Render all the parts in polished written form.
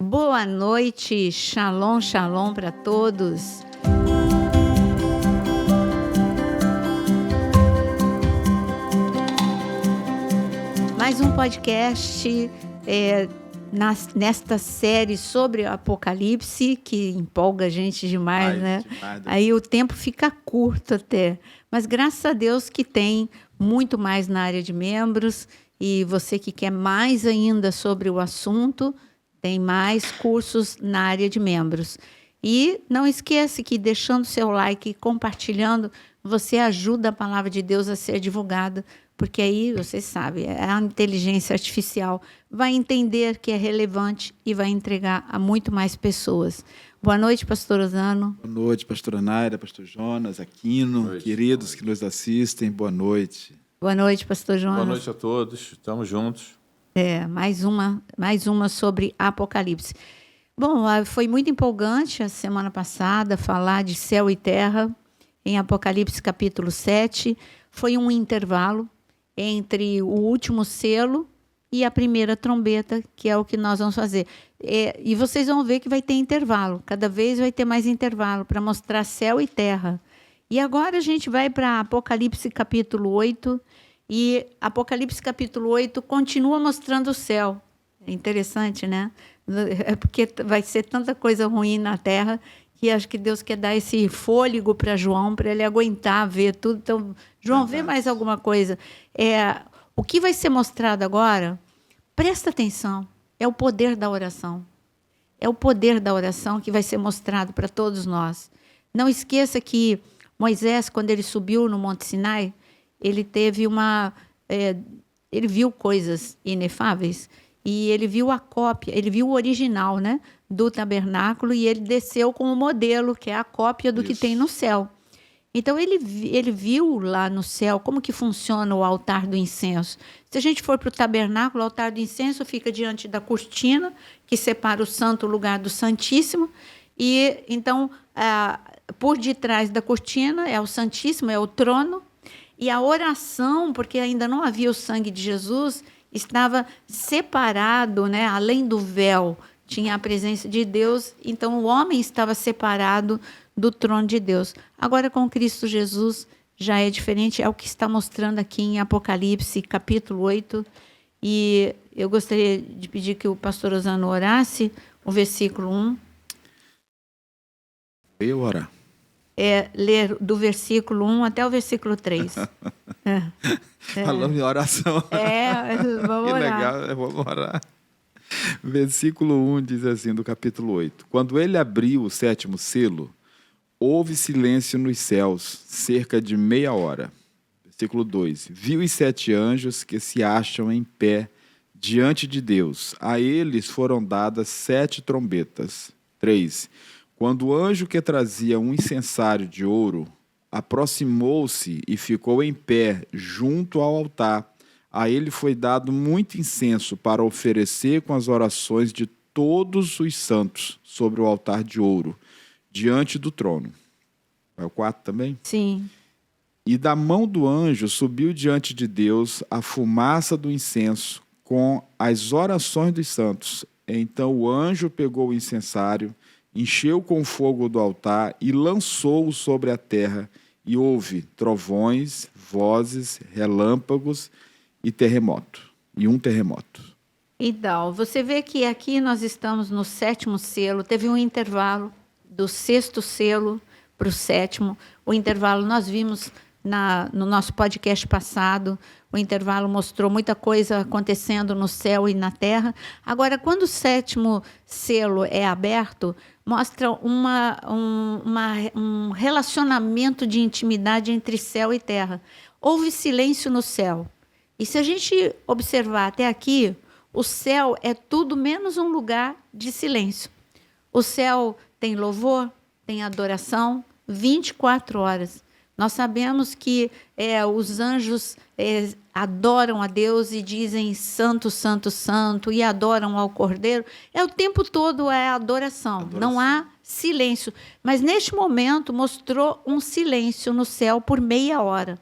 Boa noite, shalom, shalom para todos. Mais um podcast nesta série sobre o Apocalipse, que empolga a gente demais, né? Demais. Aí o tempo fica curto até, mas graças a Deus que tem muito mais na área de membros, e você que quer mais ainda sobre o assunto, tem mais cursos na área de membros. E não esqueça que deixando seu like e compartilhando, você ajuda a palavra de Deus a ser divulgada, porque aí, você sabe, a inteligência artificial vai entender que é relevante e vai entregar a muito mais pessoas. Boa noite, pastor Osano. Boa noite, pastora Naira, pastor Jonas, Aquino, queridos que nos assistem, boa noite. Boa noite, pastor Jonas. Boa noite a todos, estamos juntos. Mais uma sobre Apocalipse. Bom, foi muito empolgante a semana passada falar de céu e terra em Apocalipse capítulo 7. Foi um intervalo entre o último selo e a primeira trombeta, que é o que nós vamos fazer. E vocês vão ver que vai ter intervalo, cada vez vai ter mais intervalo para mostrar céu e terra. E agora a gente vai para Apocalipse capítulo 8, e Apocalipse capítulo 8 continua mostrando o céu. É interessante, né? É porque vai ser tanta coisa ruim na terra que acho que Deus quer dar esse fôlego para João, para ele aguentar ver tudo. Então, João, vê mais alguma coisa. O que vai ser mostrado agora, presta atenção, é o poder da oração. É o poder da oração que vai ser mostrado para todos nós. Não esqueça que Moisés, quando ele subiu no Monte Sinai, ele teve ele viu coisas inefáveis, e ele viu a cópia, ele viu o original, né, do tabernáculo, e ele desceu com o modelo, que é a cópia do que tem no céu. Então, ele viu lá no céu como que funciona o altar do incenso. Se a gente for para o tabernáculo, o altar do incenso fica diante da cortina, que separa o santo lugar do santíssimo, e então, por detrás da cortina é o santíssimo, é o trono, e a oração, porque ainda não havia o sangue de Jesus, estava separado, né? Além do véu, tinha a presença de Deus, então o homem estava separado do trono de Deus. Agora, com Cristo Jesus, já é diferente, é o que está mostrando aqui em Apocalipse, capítulo 8, e eu gostaria de pedir que o pastor Osano orasse o versículo 1. Eu orar. Ler do versículo 1 até o versículo 3. Falando em oração. Vamos que orar. Legal, vamos orar. Versículo 1 diz assim, do capítulo 8. Quando ele abriu o 7º selo, houve silêncio nos céus, cerca de meia hora. Versículo 2. Viu os 7 anjos que se acham em pé diante de Deus. A eles foram dadas 7 trombetas. 3. Quando o anjo que trazia um incensário de ouro aproximou-se e ficou em pé junto ao altar, a ele foi dado muito incenso para oferecer com as orações de todos os santos sobre o altar de ouro, diante do trono. É o 4 também? Sim. E da mão do anjo subiu diante de Deus a fumaça do incenso com as orações dos santos. Então o anjo pegou o incensário, encheu com fogo do altar e lançou-o sobre a terra, e houve trovões, vozes, relâmpagos e um terremoto. Então, você vê que aqui nós estamos no 7º selo, teve um intervalo do 6º selo para o 7º. O intervalo nós vimos no nosso podcast passado, o intervalo mostrou muita coisa acontecendo no céu e na terra. Agora, quando o 7º selo é aberto, mostra um relacionamento de intimidade entre céu e terra. Houve silêncio no céu. E se a gente observar até aqui, o céu é tudo menos um lugar de silêncio. O céu tem louvor, tem adoração, 24 horas. Nós sabemos que os anjos adoram a Deus e dizem santo, santo, santo, e adoram ao Cordeiro. O tempo todo é adoração, não há silêncio. Mas neste momento mostrou um silêncio no céu por meia hora.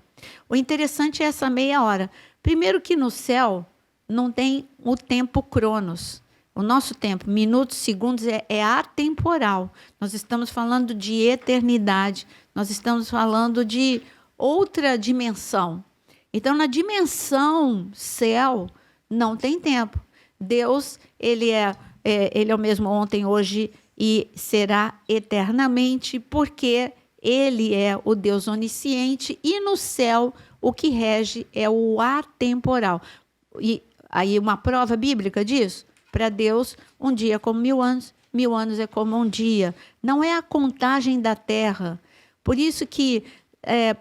O interessante é essa meia hora. Primeiro que no céu não tem o tempo cronos. O nosso tempo, minutos, segundos, é atemporal. Nós estamos falando de eternidade. Nós estamos falando de outra dimensão. Então, na dimensão céu, não tem tempo. Deus, ele é o mesmo ontem, hoje e será eternamente, porque ele é o Deus onisciente e no céu o que rege é o atemporal. E aí uma prova bíblica disso? Para Deus, um dia é como 1000 anos é como um dia. Não é a contagem da terra. Por isso que,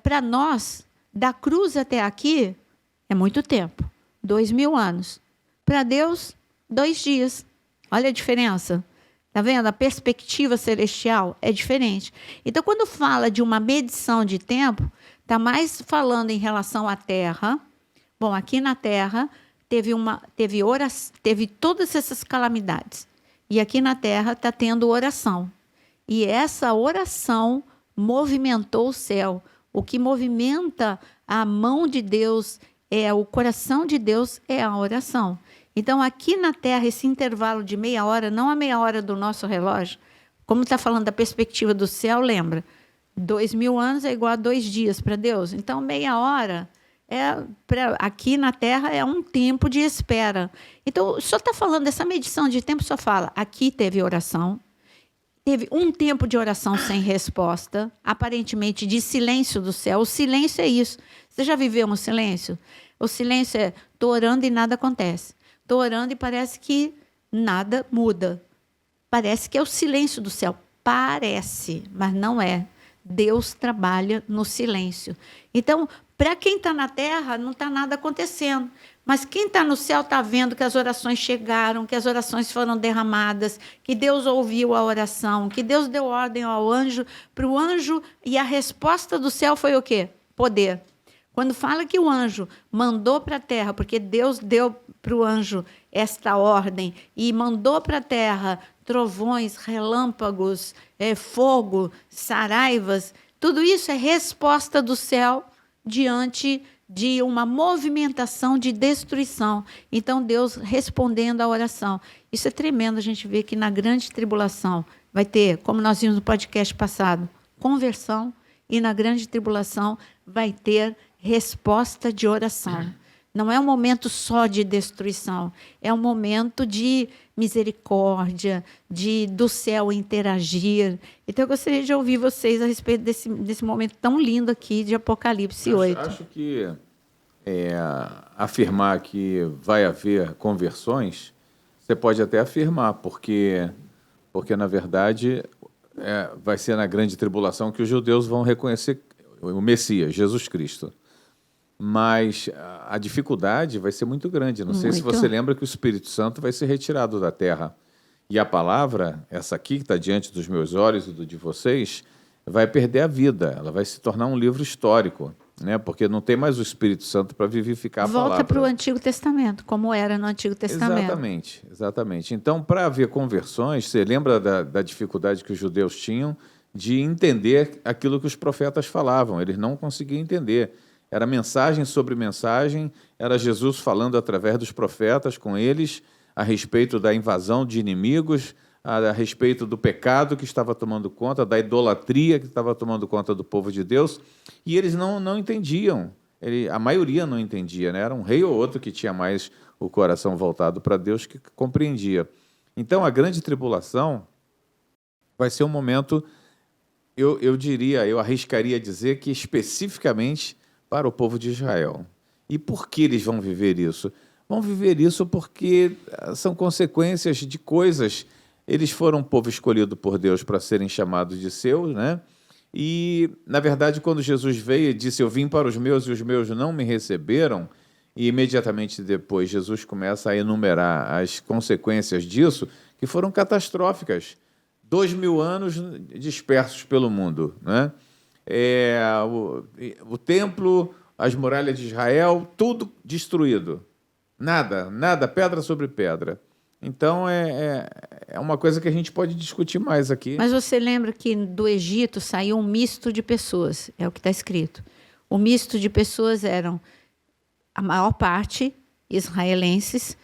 para nós, da cruz até aqui, é muito tempo. 2000 anos. Para Deus, 2 dias. Olha a diferença. Está vendo? A perspectiva celestial é diferente. Então, quando fala de uma medição de tempo, está mais falando em relação à terra. Bom, aqui na terra teve todas essas calamidades. E aqui na terra está tendo oração. E essa oração movimentou o céu. O que movimenta a mão de Deus, o coração de Deus, é a oração. Então, aqui na terra, esse intervalo de meia hora, não a meia hora do nosso relógio, como está falando da perspectiva do céu, lembra? 2000 anos é igual a 2 dias para Deus. Então, meia hora aqui na terra é um tempo de espera. Então, só está falando dessa medição de tempo, só fala, aqui teve oração, teve um tempo de oração sem resposta, aparentemente de silêncio do céu. O silêncio é isso. Você já viveu um silêncio? O silêncio é, estou orando e nada acontece. Estou orando e parece que nada muda. Parece que é o silêncio do céu. Parece, mas não é. Deus trabalha no silêncio. Então, para quem está na terra, não está nada acontecendo. Mas quem está no céu está vendo que as orações chegaram, que as orações foram derramadas, que Deus ouviu a oração, que Deus deu ordem ao anjo, para o anjo, e a resposta do céu foi o quê? Poder. Quando fala que o anjo mandou para a terra, porque Deus deu para o anjo esta ordem e mandou para a terra trovões, relâmpagos, fogo, saraivas, tudo isso é resposta do céu diante de uma movimentação de destruição. Então, Deus respondendo à oração. Isso é tremendo, a gente vê que na grande tribulação vai ter, como nós vimos no podcast passado, conversão, e na grande tribulação vai ter resposta de oração. Não é um momento só de destruição, é um momento de misericórdia, do céu interagir. Então, eu gostaria de ouvir vocês a respeito desse momento tão lindo aqui de Apocalipse 8. Acho que afirmar que vai haver conversões, você pode até afirmar, porque na verdade, vai ser na grande tribulação que os judeus vão reconhecer o Messias, Jesus Cristo. Mas a dificuldade vai ser muito grande. Não sei se você lembra que o Espírito Santo vai ser retirado da terra. E a palavra, essa aqui que está diante dos meus olhos e do de vocês, vai perder a vida. Ela vai se tornar um livro histórico, né? Porque não tem mais o Espírito Santo para vivificar a palavra. Volta para o Antigo Testamento, como era no Antigo Testamento. Exatamente. Então, para haver conversões, você lembra da dificuldade que os judeus tinham de entender aquilo que os profetas falavam. Eles não conseguiam entender. Era mensagem sobre mensagem, era Jesus falando através dos profetas com eles a respeito da invasão de inimigos, a respeito do pecado que estava tomando conta, da idolatria que estava tomando conta do povo de Deus, e eles não entendiam. A maioria não entendia, né? Era um rei ou outro que tinha mais o coração voltado para Deus que compreendia. Então, a grande tribulação vai ser um momento, eu arriscaria dizer que especificamente para o povo de Israel. E por que eles vão viver isso? Vão viver isso porque são consequências de coisas. Eles foram um povo escolhido por Deus para serem chamados de seus, né? E, na verdade, quando Jesus veio e disse, eu vim para os meus e os meus não me receberam, e imediatamente depois Jesus começa a enumerar as consequências disso, que foram catastróficas. 2000 anos dispersos pelo mundo, né? O templo, as muralhas de Israel, tudo destruído. Nada, pedra sobre pedra. Então, é uma coisa que a gente pode discutir mais aqui. Mas você lembra que do Egito saiu um misto de pessoas, é o que está escrito. O misto de pessoas eram, a maior parte, israelenses,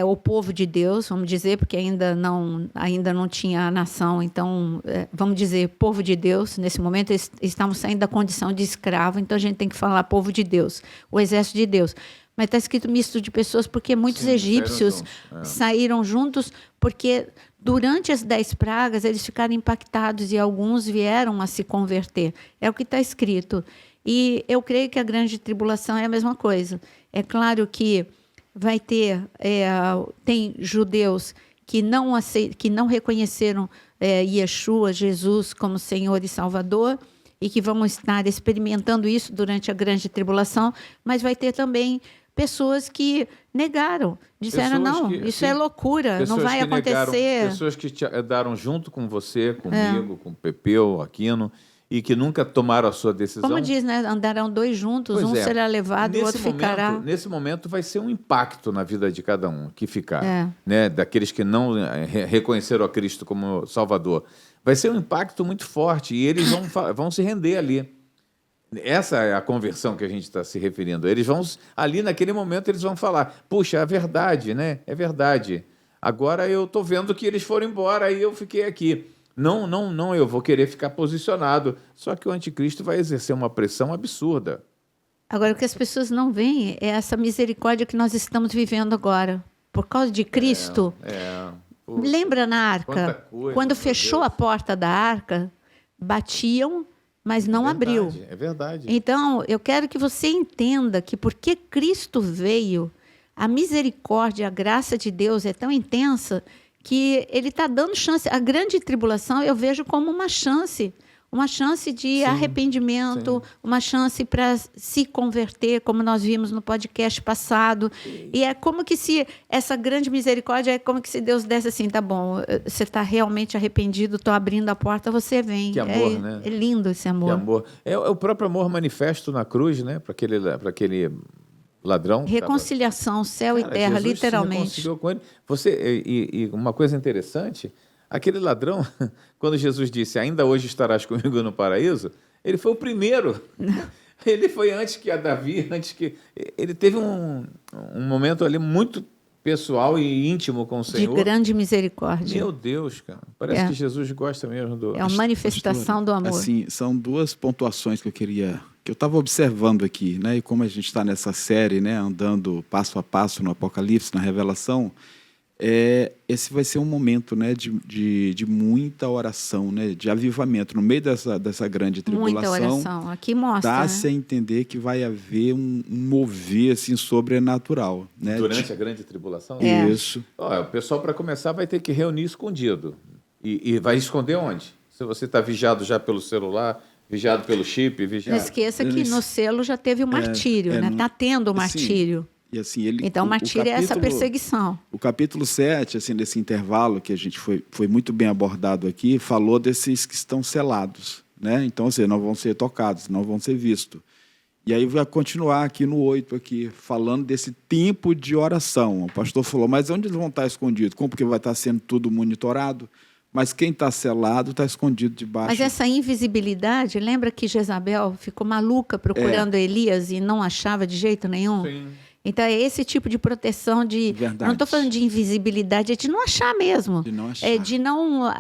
o povo de Deus, vamos dizer, porque ainda não tinha a nação, então, vamos dizer, povo de Deus. Nesse momento, eles estavam saindo da condição de escravo, então a gente tem que falar povo de Deus, o exército de Deus. Mas está escrito misto de pessoas, porque muitos egípcios saíram juntos, porque durante as 10 pragas eles ficaram impactados e alguns vieram a se converter. É o que está escrito. E eu creio que a grande tribulação é a mesma coisa. É claro que vai ter, tem judeus que não reconheceram Yeshua, Jesus, como Senhor e Salvador, e que vão estar experimentando isso durante a grande tribulação, mas vai ter também pessoas que negaram, disseram, isso é loucura, não vai acontecer. Pessoas que te andaram junto com você, comigo, com o Pepeu, Aquino, e que nunca tomaram a sua decisão. Como diz, né? Andarão 2 juntos, um será levado, o outro ficará. Nesse momento vai ser um impacto na vida de cada um que ficar, né? Daqueles que não reconheceram a Cristo como Salvador. Vai ser um impacto muito forte e eles vão se render ali. Essa é a conversão que a gente está se referindo. Eles vão, ali naquele momento, eles vão falar, puxa, é verdade, né? É verdade. Agora eu estou vendo que eles foram embora e eu fiquei aqui. Não, eu vou querer ficar posicionado. Só que o anticristo vai exercer uma pressão absurda. Agora, o que as pessoas não veem é essa misericórdia que nós estamos vivendo agora. Por causa de Cristo. Puxa, lembra na arca? Quando fechou a porta da arca, batiam, mas não abriu. É verdade. Então, eu quero que você entenda que porque Cristo veio, a misericórdia, a graça de Deus é tão intensa que ele está dando chance. A grande tribulação eu vejo como uma chance de arrependimento, uma chance para se converter, como nós vimos no podcast passado. E é como que se essa grande misericórdia é como que se Deus desse assim, tá bom, você está realmente arrependido, estou abrindo a porta, você vem. Que amor, né? É lindo esse amor. Que amor. É o próprio amor manifesto na cruz, né? Para aquele ladrão. Reconciliação, céu e terra, Jesus literalmente. Se reconciliou com ele. E uma coisa interessante, aquele ladrão, quando Jesus disse, ainda hoje estarás comigo no paraíso, ele foi o primeiro. Ele foi antes que a Davi, ele teve um momento ali muito pessoal e íntimo com o Senhor. De grande misericórdia. Meu Deus, cara. Parece que Jesus gosta mesmo do... É uma manifestação do amor. Assim, são 2 pontuações que eu estava observando aqui, né? E como a gente está nessa série, né, andando passo a passo no Apocalipse, na Revelação, esse vai ser um momento, né, de muita oração, né, de avivamento. No meio dessa grande tribulação, muita oração. Aqui mostra, dá-se a entender que vai haver um mover assim, sobrenatural. Né? Durante a grande tribulação? Isso. O pessoal, para começar, vai ter que reunir escondido. E vai esconder onde? Se você está vigiado já pelo celular, vigiado pelo chip, vigiado... Não esqueça que no selo já teve o martírio, né? Está tendo o martírio. E assim, então, o martírio é essa perseguição. O capítulo 7, assim, desse intervalo que a gente foi muito bem abordado aqui, falou desses que estão selados. Né? Então, assim, não vão ser tocados, não vão ser vistos. E aí vai continuar aqui no 8, aqui, falando desse tempo de oração. O pastor falou, mas onde eles vão estar escondidos? Como? Porque vai estar sendo tudo monitorado? Mas quem está selado está escondido debaixo. Mas essa invisibilidade, lembra que Jezabel ficou maluca procurando Elias e não achava de jeito nenhum? Sim. Então, é esse tipo de proteção de... Verdade. Eu não estou falando de invisibilidade, é de não achar mesmo. De não achar. É de não...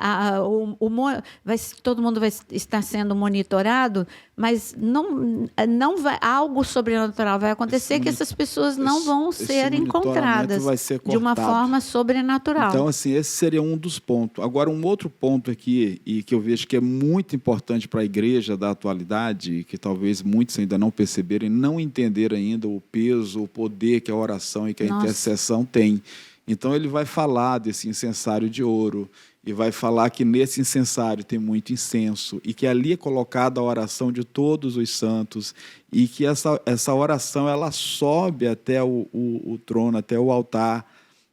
todo mundo vai estar sendo monitorado, mas não vai, algo sobrenatural vai acontecer que essas pessoas não vão ser encontradas vai ser de uma forma sobrenatural. Então, assim, esse seria um dos pontos. Agora, um outro ponto aqui, e que eu vejo que é muito importante para a igreja da atualidade, que talvez muitos ainda não perceberem, não entenderam ainda o peso, o poder que a oração e que a intercessão tem. Então, ele vai falar desse incensário de ouro, e vai falar que nesse incensário tem muito incenso, e que ali é colocada a oração de todos os santos, e que essa oração ela sobe até o trono, até o altar,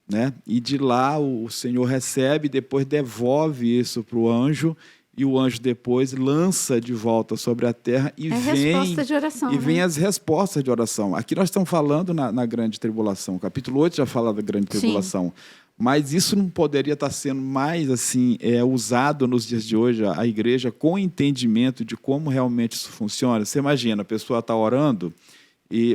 né? E de lá o Senhor recebe, depois devolve isso para o anjo, e o anjo depois lança de volta sobre a terra e resposta de oração, vem as respostas de oração. Aqui nós estamos falando na grande tribulação. O capítulo 8 já fala da grande tribulação. Sim. Mas isso não poderia estar sendo mais assim usado nos dias de hoje, a igreja com entendimento de como realmente isso funciona. Você imagina, a pessoa está orando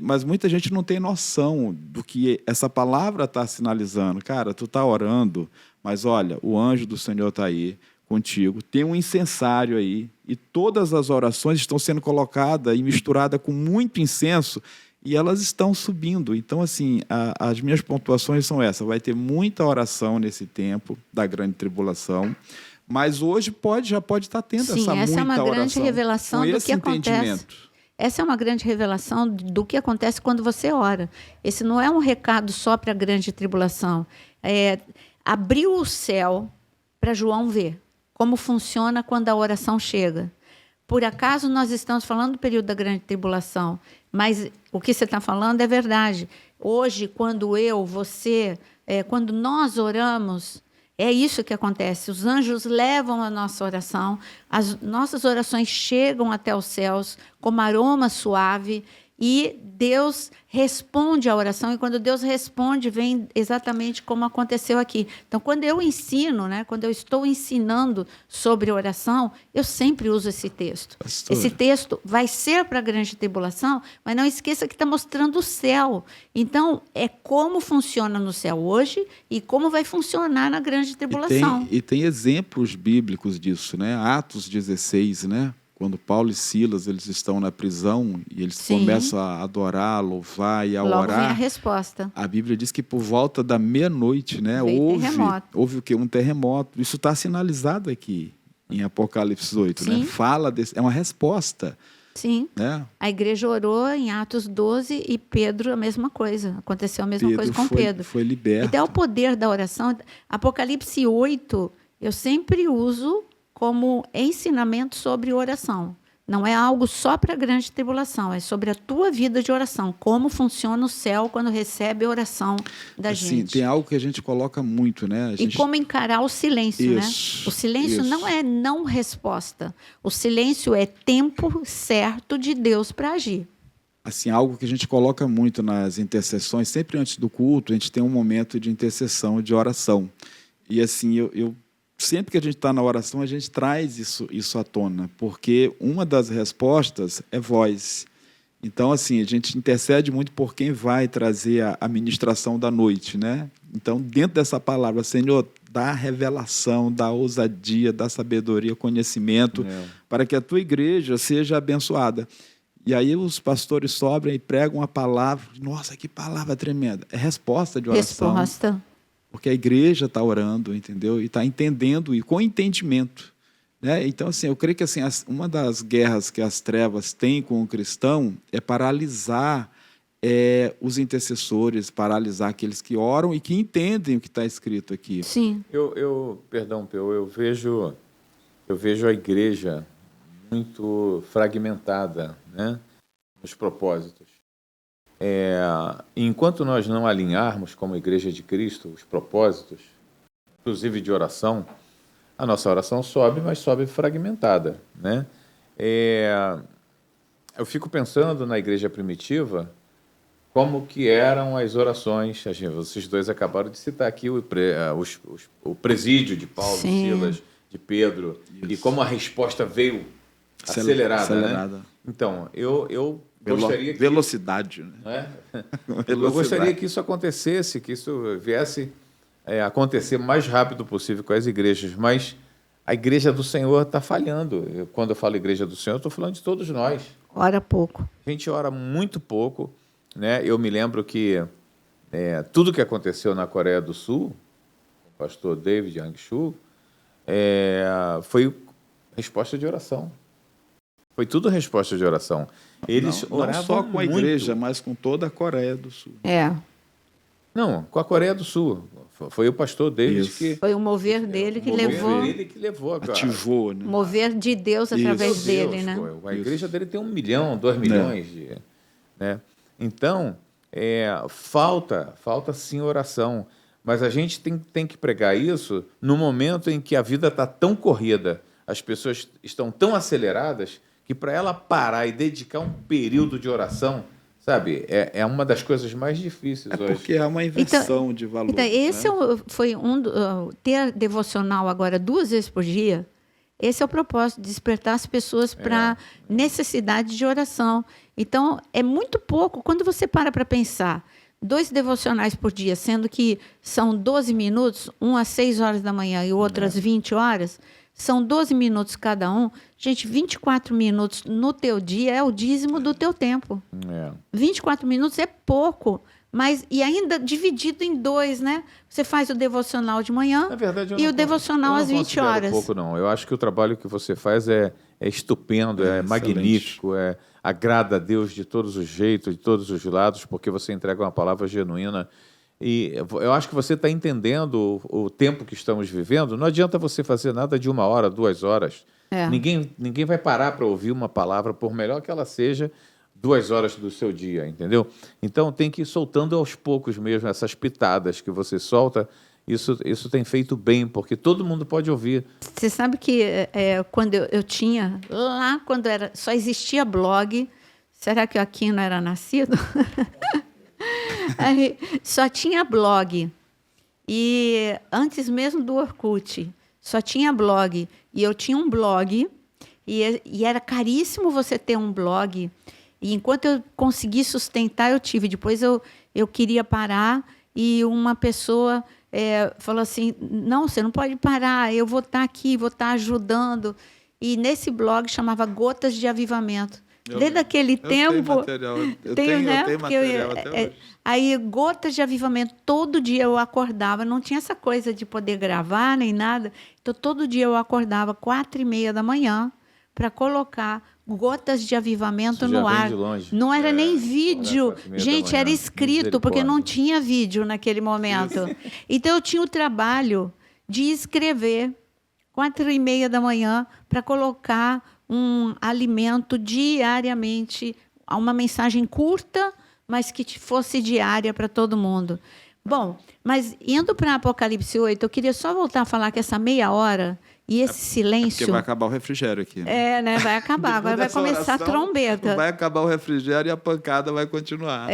Mas muita gente não tem noção do que essa palavra está sinalizando. Cara, tu está orando, mas olha, o anjo do Senhor está aí contigo, tem um incensário aí, e todas as orações estão sendo colocadas e misturadas com muito incenso, e elas estão subindo. Então, assim, as minhas pontuações são essas. Vai ter muita oração nesse tempo da grande tribulação, mas hoje já pode estar tendo Sim, essa essa muita é uma grande oração, revelação com do esse que acontece. entendimento. Essa é uma grande revelação do que acontece quando você ora. Esse não é um recado só para a grande tribulação. Abriu o céu para João ver como funciona quando a oração chega. Por acaso nós estamos falando do período da grande tribulação, mas o que você está falando é verdade. Hoje, quando quando nós oramos, é isso que acontece. Os anjos levam a nossa oração, as nossas orações chegam até os céus como aroma suave, e Deus responde à oração, e quando Deus responde, vem exatamente como aconteceu aqui. Então, quando eu ensino, quando eu estou ensinando sobre oração, eu sempre uso esse texto. Pastor. Esse texto vai ser para a grande tribulação, mas não esqueça que está mostrando o céu. Então, é como funciona no céu hoje e como vai funcionar na grande tribulação. E tem exemplos bíblicos disso, né? Atos 16, né? Quando Paulo e Silas eles estão na prisão e eles Sim. começam a adorar, a louvar e a Logo orar. vem a resposta. A Bíblia diz que por volta da meia-noite, né, Veio terremoto. houve o quê? Um terremoto. Isso está sinalizado aqui em Apocalipse 8, né? Sim. Fala é uma resposta, Sim. né? A igreja orou em Atos 12 e Pedro a mesma coisa. Aconteceu a mesma coisa com Pedro. Foi liberto. Então, é o poder da oração. Apocalipse 8, eu sempre uso como ensinamento sobre oração. Não é algo só para a grande tribulação, é sobre a tua vida de oração, como funciona o céu quando recebe a oração da Assim, gente. tem algo que a gente coloca muito, né? E como encarar o silêncio, Isso, né? O silêncio isso. não é não resposta. O silêncio é tempo certo de Deus para agir. Assim, algo que a gente coloca muito nas intercessões, sempre antes do culto, a gente tem um momento de intercessão, de oração. E assim, eu sempre que a gente está na oração, a gente traz isso à tona, porque uma das respostas é voz. Então, assim, a gente intercede muito por quem vai trazer a ministração da noite, né? Então, dentro dessa palavra, Senhor, dá revelação, dá ousadia, dá sabedoria, conhecimento, para que a tua igreja seja abençoada. E aí os pastores sobem e pregam a palavra. Nossa, que palavra tremenda. É resposta de oração. Resposta. Porque a igreja está orando, entendeu? E está entendendo, e com entendimento. Né? Então, assim, eu creio que assim, uma das guerras que as trevas têm com o cristão é paralisar os intercessores, paralisar aqueles que oram e que entendem o que está escrito aqui. Sim. Perdão, Peu, eu vejo a igreja muito fragmentada, né, nos propósitos. Enquanto nós não alinharmos como Igreja de Cristo os propósitos, inclusive de oração, a nossa oração sobe, mas sobe fragmentada, né? Eu fico pensando na igreja primitiva como que eram as orações. Vocês dois acabaram de citar aqui o presídio de Paulo, Sim. Silas, de Pedro, e como a resposta veio acelerada. Né? Então, eu gostaria que... Velocidade. Né? Não é? Velocidade. Eu gostaria que isso acontecesse, que isso viesse acontecer o mais rápido possível com as igrejas, mas a igreja do Senhor está falhando. Quando eu falo igreja do Senhor, eu estou falando de todos nós. Ora pouco. A gente ora muito pouco. Né? Eu me lembro que tudo que aconteceu na Coreia do Sul, o pastor David Yang-Shu, foi resposta de oração. Foi tudo resposta de oração. Eles oravam não só com a muito. igreja, mas com toda a Coreia do Sul. Não, com a Coreia do Sul. Foi o pastor David Isso. que... Foi o mover dele que levou. Ativou, né? Mover de Deus através Isso. dele, Deus, né? Pô, a igreja dele tem 1 milhão, 2 milhões. Né? Então, falta sim oração. Mas a gente tem que pregar isso no momento em que a vida está tão corrida, as pessoas estão tão aceleradas, que para ela parar e dedicar um período de oração, sabe, é uma das coisas mais difíceis hoje. Porque é uma inversão de valor. Então, esse né? foi ter devocional agora 2 vezes por dia. Esse é o propósito, despertar as pessoas para necessidade de oração. Então, é muito pouco. Quando você para pensar, 2 devocionais por dia, sendo que são 12 minutos, um às 6 horas da manhã e o outro às 20 horas, são 12 minutos cada um. Gente, 24 minutos no teu dia é o dízimo do teu tempo. 24 minutos é pouco. Mas, e ainda dividido em 2, né? Você faz o devocional de manhã. Na verdade, e o devocional às 20 horas. Pouco, não. Eu acho que o trabalho que você faz é estupendo, é magnífico, agrada a Deus de todos os jeitos, de todos os lados, porque você entrega uma palavra genuína. E eu acho que você está entendendo o tempo que estamos vivendo. Não adianta você fazer nada de 1 hora, 2 horas. Ninguém vai parar para ouvir uma palavra, por melhor que ela seja, 2 horas do seu dia, entendeu? Então, tem que ir soltando aos poucos mesmo essas pitadas que você solta. Isso tem feito bem, porque todo mundo pode ouvir. Você sabe que quando eu tinha, lá quando só existia blog, será que eu aqui não era nascido? Aí, só tinha blog. E antes mesmo do Orkut, só tinha blog. E eu tinha um blog, e era caríssimo você ter um blog. E enquanto eu consegui sustentar, eu tive. Depois eu queria parar e uma pessoa falou assim, não, você não pode parar, eu vou estar aqui, vou estar ajudando. E nesse blog chamava Gotas de Avivamento. Desde aquele tempo... Eu tenho material até hoje. Aí, Gotas de Avivamento, todo dia eu acordava, não tinha essa coisa de poder gravar nem nada. Então, todo dia eu acordava 4h30 da manhã para colocar Gotas de Avivamento no ar. Não era nem vídeo. Gente, era escrito, porque não tinha vídeo naquele momento. Então, eu tinha o trabalho de escrever 4h30 da manhã para colocar um alimento diariamente, uma mensagem curta, mas que fosse diária para todo mundo. Bom, mas indo para Apocalipse 8, eu queria só voltar a falar que essa meia hora e esse silêncio... Porque vai acabar o refrigério aqui. Né? Né? Vai acabar. Agora vai começar a trombeta. Vai acabar o refrigério e a pancada vai continuar.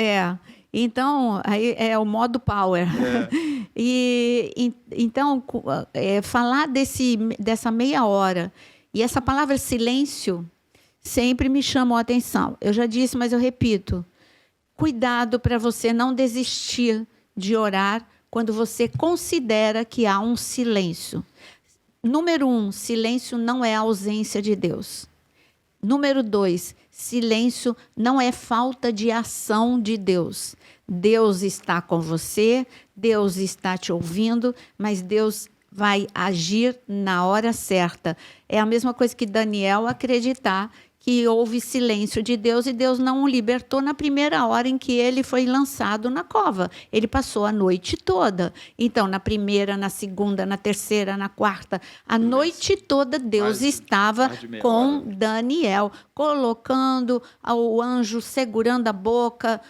Então, aí é o modo power. Então, falar dessa meia hora e essa palavra silêncio sempre me chamou a atenção. Eu já disse, mas eu repito. Cuidado para você não desistir de orar quando você considera que há um silêncio. Número 1, silêncio não é ausência de Deus. Número 2, silêncio não é falta de ação de Deus. Deus está com você, Deus está te ouvindo, mas Deus vai agir na hora certa. É a mesma coisa que Daniel acreditar que houve silêncio de Deus e Deus não o libertou na primeira hora em que ele foi lançado na cova. Ele passou a noite toda. Então, na primeira, na segunda, na terceira, na quarta, a noite toda Deus estava com Daniel, colocando o anjo, segurando a boca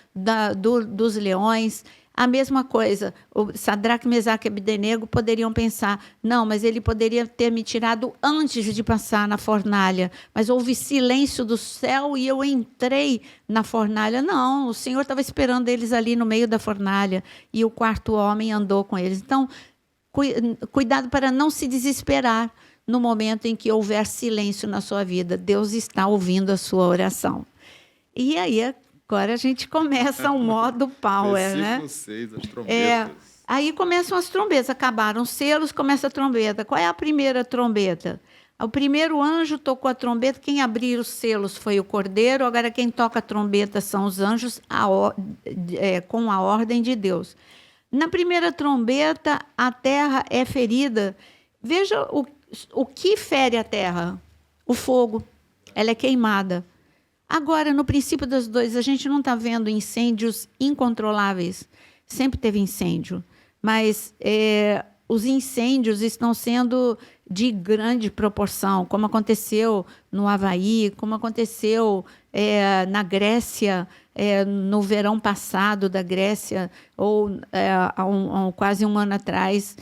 dos leões. A mesma coisa, o Sadraque, Mesaque e Abdenego poderiam pensar, não, mas ele poderia ter me tirado antes de passar na fornalha, mas houve silêncio do céu e eu entrei na fornalha. Não, o Senhor estava esperando eles ali no meio da fornalha e o 4º homem andou com eles. Então, cuidado para não se desesperar no momento em que houver silêncio na sua vida. Deus está ouvindo a sua oração. E aí, agora a gente começa o modo power, né? Versículo 6, as trombetas. Aí começam as trombetas, acabaram os selos, começa a trombeta. Qual é a primeira trombeta? O primeiro anjo tocou a trombeta, quem abriu os selos foi o cordeiro, agora quem toca a trombeta são os anjos, com a ordem de Deus. Na primeira trombeta, a terra é ferida. Veja o que fere a terra? O fogo. Ela é queimada. Agora, no princípio das dores, a gente não está vendo incêndios incontroláveis. Sempre teve incêndio. Mas os incêndios estão sendo de grande proporção, como aconteceu no Havaí, como aconteceu na Grécia, no verão passado da Grécia, ou há quase um ano atrás,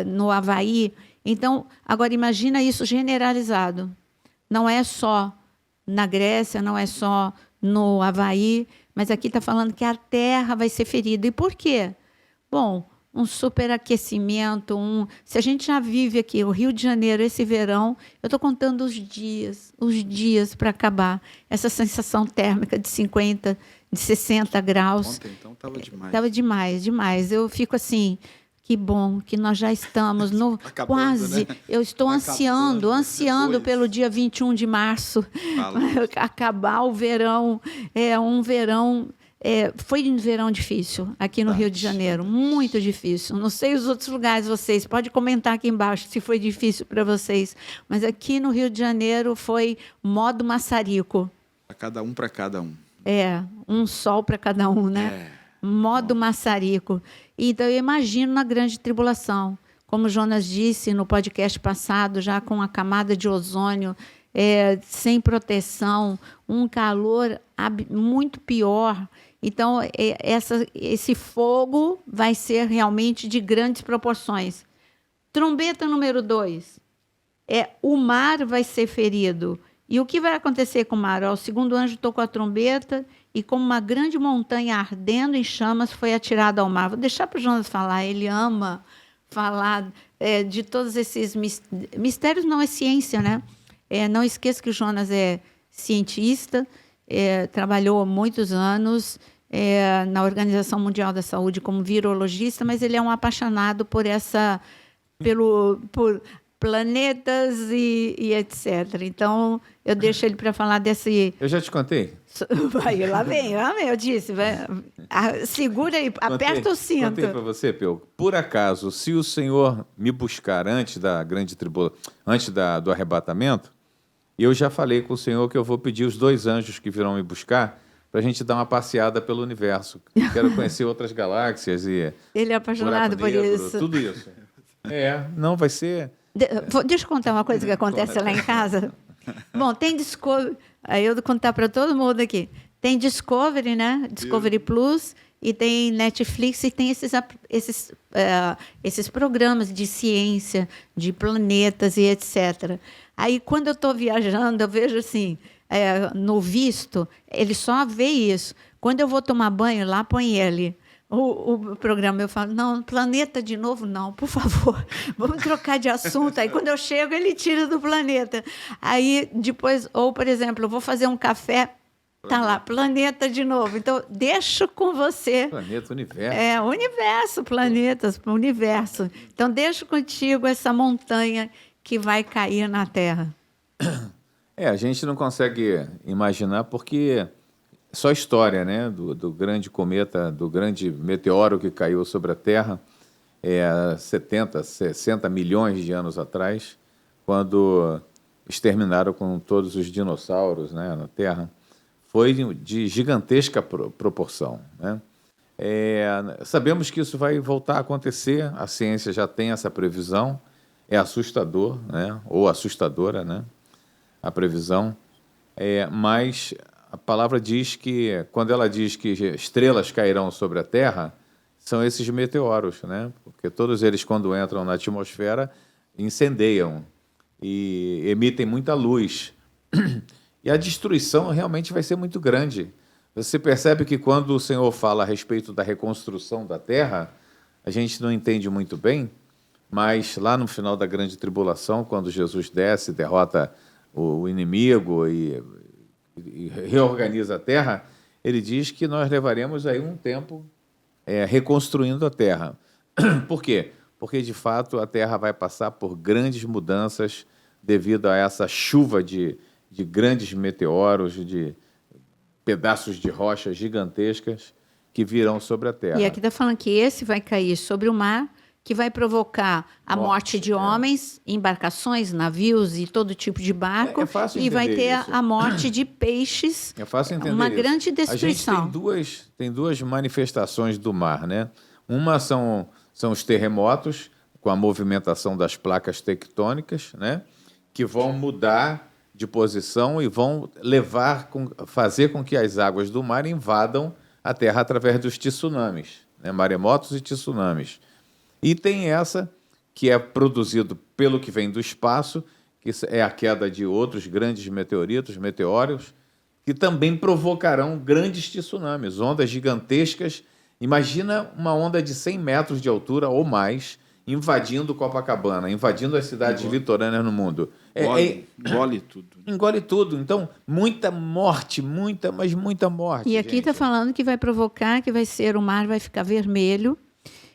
no Havaí. Então, agora imagina isso generalizado. Não é só na Grécia, não é só no Havaí, mas aqui está falando que a terra vai ser ferida. E por quê? Bom, um superaquecimento. Se a gente já vive aqui, o Rio de Janeiro, esse verão, eu estou contando os dias para acabar. Essa sensação térmica de 50, de 60 graus. Ontem, então, estava demais. Estava demais, demais. Eu fico assim, que bom que nós já estamos no Acabando, quase. né? Eu estou ansiando depois. pelo dia 21 de março, Fala. acabar o verão. É um verão. Foi um verão difícil aqui no Rio de Janeiro, muito difícil. Não sei os outros lugares, vocês podem comentar aqui embaixo se foi difícil para vocês, mas aqui no Rio de Janeiro foi modo maçarico. Para cada um. Um sol para cada um, né? Modo maçarico. Então, eu imagino na grande tribulação, como Jonas disse no podcast passado, já com a camada de ozônio, sem proteção, um calor muito pior. Então, esse fogo vai ser realmente de grandes proporções. Trombeta número 2. O mar vai ser ferido. E o que vai acontecer com o mar? O segundo anjo tocou a trombeta e, como uma grande montanha ardendo em chamas, foi atirada ao mar. Vou deixar para o Jonas falar. Ele ama falar de todos esses mistérios. Não é ciência, né? Não esqueça que o Jonas é cientista, trabalhou há muitos anos na Organização Mundial da Saúde como virologista, mas ele é um apaixonado por planetas e etc. Então, eu deixo ele para falar desse... Eu já te contei? Lá vem, eu disse. Segura aí, aperta o cinto. Contei para você, Peu. Por acaso, se o Senhor me buscar antes da grande tribulação, antes do arrebatamento, eu já falei com o Senhor que eu vou pedir os 2 anjos que virão me buscar para a gente dar uma passeada pelo universo. Quero conhecer outras galáxias e... Ele é apaixonado por isso. Tudo isso. Não vai ser... Deixa eu contar uma coisa que acontece lá em casa. Bom, tem Discovery... Aí eu vou contar para todo mundo aqui. Tem Discovery, né? Discovery Plus, e tem Netflix, e tem esses programas de ciência, de planetas e etc. Aí, quando eu estou viajando, eu vejo assim, no visto, ele só vê isso. Quando eu vou tomar banho, lá põe ele. O programa, eu falo, não, planeta de novo, não, por favor, vamos trocar de assunto. Aí, quando eu chego, ele tira do planeta. Aí, depois, ou, por exemplo, eu vou fazer um café, tá lá, planeta de novo. Então, deixo com você. Planeta, universo. Universo, planetas, universo. Então, deixo contigo essa montanha que vai cair na Terra. A gente não consegue imaginar porque... Só história, né, do grande cometa, do grande meteoro que caiu sobre a Terra 70, 60 milhões de anos atrás, quando exterminaram com todos os dinossauros, né, na Terra. Foi de gigantesca proporção, né? Sabemos que isso vai voltar a acontecer, a ciência já tem essa previsão, é assustador, né, ou assustadora, né, a previsão, mas... A palavra diz que, quando ela diz que estrelas cairão sobre a Terra, são esses meteoros, né? Porque todos eles, quando entram na atmosfera, incendeiam e emitem muita luz. E a destruição realmente vai ser muito grande. Você percebe que, quando o Senhor fala a respeito da reconstrução da Terra, a gente não entende muito bem, mas lá no final da grande tribulação, quando Jesus desce, derrota o inimigo e reorganiza a Terra, ele diz que nós levaremos aí um tempo reconstruindo a Terra. Por quê? Porque, de fato, a Terra vai passar por grandes mudanças devido a essa chuva de grandes meteoros, de pedaços de rocha gigantescas que virão sobre a Terra. E aqui está falando que esse vai cair sobre o mar, que vai provocar a morte de homens, embarcações, navios e todo tipo de barco, e vai ter a morte de peixes. É fácil entender uma isso. Grande destruição. A gente tem duas manifestações do mar, né? Uma são os terremotos, com a movimentação das placas tectônicas, né? Que vão mudar de posição e vão fazer com que as águas do mar invadam a Terra através dos tsunamis, né? Maremotos e tsunamis. E tem essa que é produzido pelo que vem do espaço, que é a queda de outros grandes meteoros, que também provocarão grandes tsunamis, ondas gigantescas Imagina uma onda de 100 metros de altura ou mais invadindo Copacabana, invadindo as cidades litorâneas no mundo. Engole tudo. Engole tudo. Então, muita morte, mas muita morte. E aqui está falando que vai provocar, que vai ser, o mar vai ficar vermelho.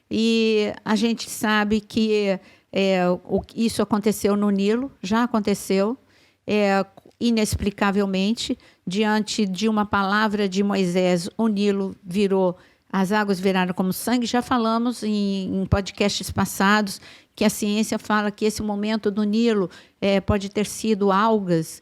E a gente sabe que isso aconteceu no Nilo, já aconteceu, inexplicavelmente, diante de uma palavra de Moisés, o Nilo virou, as águas viraram como sangue. Já falamos em podcasts passados que a ciência fala que esse momento do Nilo pode ter sido algas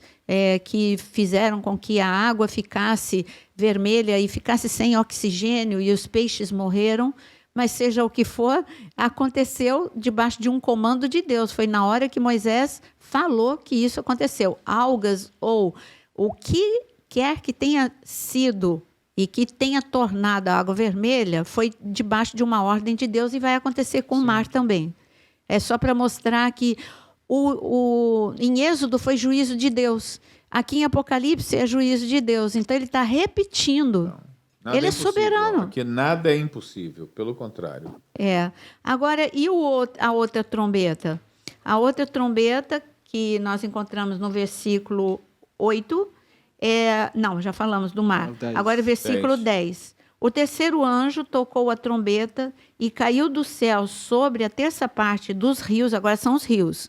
que fizeram com que a água ficasse vermelha e ficasse sem oxigênio e os peixes morreram. Mas seja o que for, aconteceu debaixo de um comando de Deus. Foi na hora que Moisés falou que isso aconteceu. Algas ou o que quer que tenha sido e que tenha tornado a água vermelha foi debaixo de uma ordem de Deus e vai acontecer com o mar também. É só para mostrar que em Êxodo foi juízo de Deus. Aqui em Apocalipse é juízo de Deus. Então ele está repetindo. Nada ele é soberano. Porque nada é impossível, pelo contrário. Agora, e a outra trombeta? A outra trombeta que nós encontramos no versículo 8, não, já falamos do mar. Agora, versículo 10. O terceiro anjo tocou a trombeta e caiu do céu sobre a terça parte dos rios, agora são os rios.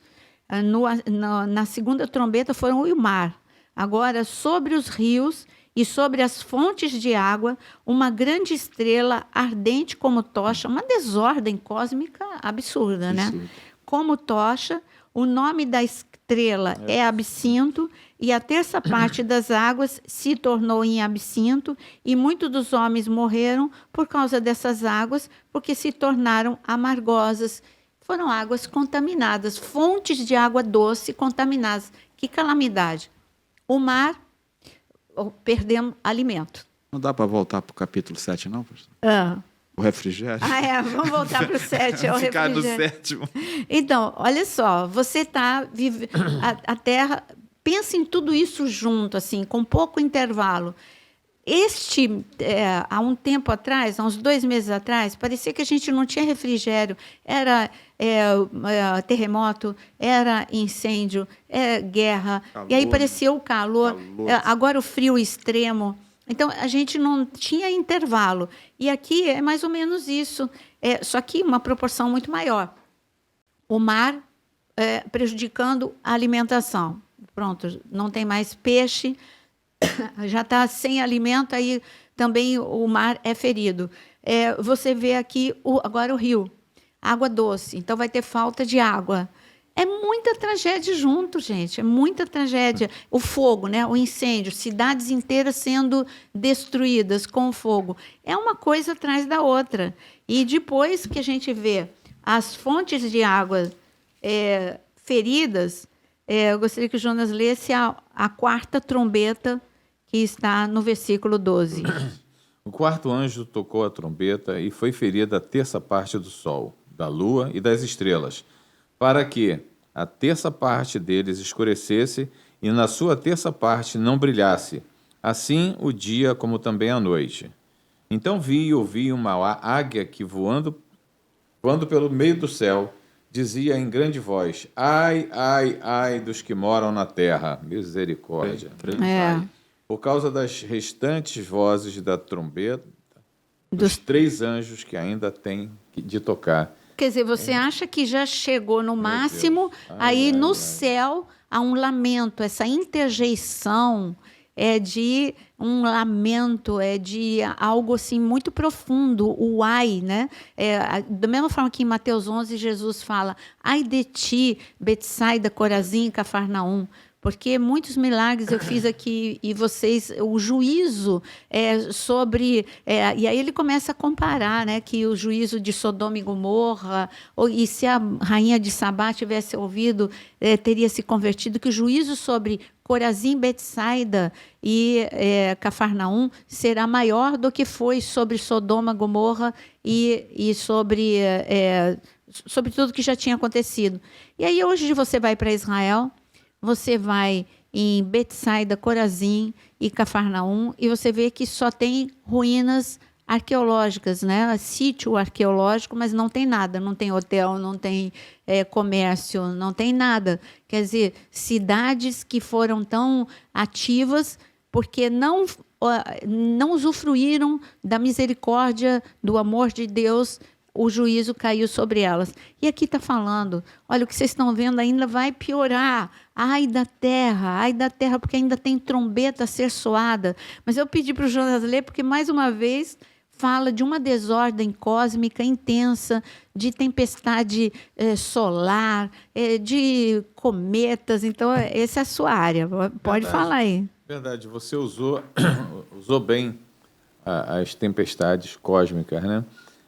Na segunda trombeta foram o mar. Agora, sobre os rios e sobre as fontes de água, uma grande estrela ardente como tocha, uma desordem cósmica absurda, né? Como tocha, o nome da estrela é absinto, e a terça parte das águas se tornou em absinto, e muitos dos homens morreram por causa dessas águas, porque se tornaram amargosas. Foram águas contaminadas, fontes de água doce contaminadas. Que calamidade! O mar, perdemos alimento. Não dá para voltar para o capítulo 7, não, pastor? O refrigério? Vamos voltar para o 7. É o Ficar no refrigério. 7º. Então, olha só, você está vivendo a Terra, pensa em tudo isso junto, assim, com pouco intervalo. Há um tempo atrás, há uns 2 meses atrás, parecia que a gente não tinha refrigério. Era terremoto, era incêndio, guerra. Calor, e aí parecia o calor. Agora o frio extremo. Então, a gente não tinha intervalo. E aqui é mais ou menos isso. Só que uma proporção muito maior. O mar prejudicando a alimentação. Pronto, não tem mais peixe, já está sem alimento, aí também o mar é ferido. Você vê aqui agora o rio, água doce, então vai ter falta de água. É muita tragédia junto, gente, é muita tragédia. O fogo, né? O incêndio, cidades inteiras sendo destruídas com o fogo. É uma coisa atrás da outra. E depois que a gente vê as fontes de água feridas, eu gostaria que o Jonas lesse a quarta trombeta, que está no versículo 12. O quarto anjo tocou a trombeta e foi ferida a terça parte do sol, da lua e das estrelas, para que a terça parte deles escurecesse e na sua terça parte não brilhasse, assim o dia como também a noite. Então vi e ouvi uma águia que voando pelo meio do céu, dizia em grande voz: ai, ai, ai dos que moram na terra. Misericórdia. Por causa das restantes vozes da trombeta, dos 3 anjos que ainda têm de tocar. Quer dizer, você acha que já chegou no máximo, aí no céu há um lamento, essa interjeição é de um lamento, é de algo assim muito profundo, o ai, né? Da mesma forma que em Mateus 11 Jesus fala: ai de ti, Betsaida, Corazim, Cafarnaum, porque muitos milagres eu fiz aqui e vocês, o juízo sobre... e aí ele começa a comparar, né, que o juízo de Sodoma e Gomorra, e se a rainha de Sabá tivesse ouvido, teria se convertido, que o juízo sobre Corazim, Betsaida e Cafarnaum será maior do que foi sobre Sodoma, Gomorra e sobre tudo que já tinha acontecido. E aí hoje você vai para Israel, você vai em Betsaida, Corazim e Cafarnaum, e você vê que só tem ruínas arqueológicas, né? Sítio arqueológico, mas não tem nada, não tem hotel, não tem comércio, não tem nada. Quer dizer, cidades que foram tão ativas porque não usufruíram da misericórdia, do amor de Deus, o juízo caiu sobre elas. E aqui está falando, olha, o que vocês estão vendo ainda vai piorar. Ai da terra, porque ainda tem trombeta a ser soada. Mas eu pedi para o Jonas ler, porque, mais uma vez, fala de uma desordem cósmica intensa, de tempestade solar, de cometas. Então, essa é a sua área. Pode falar aí. Verdade, você usou bem as tempestades cósmicas, né?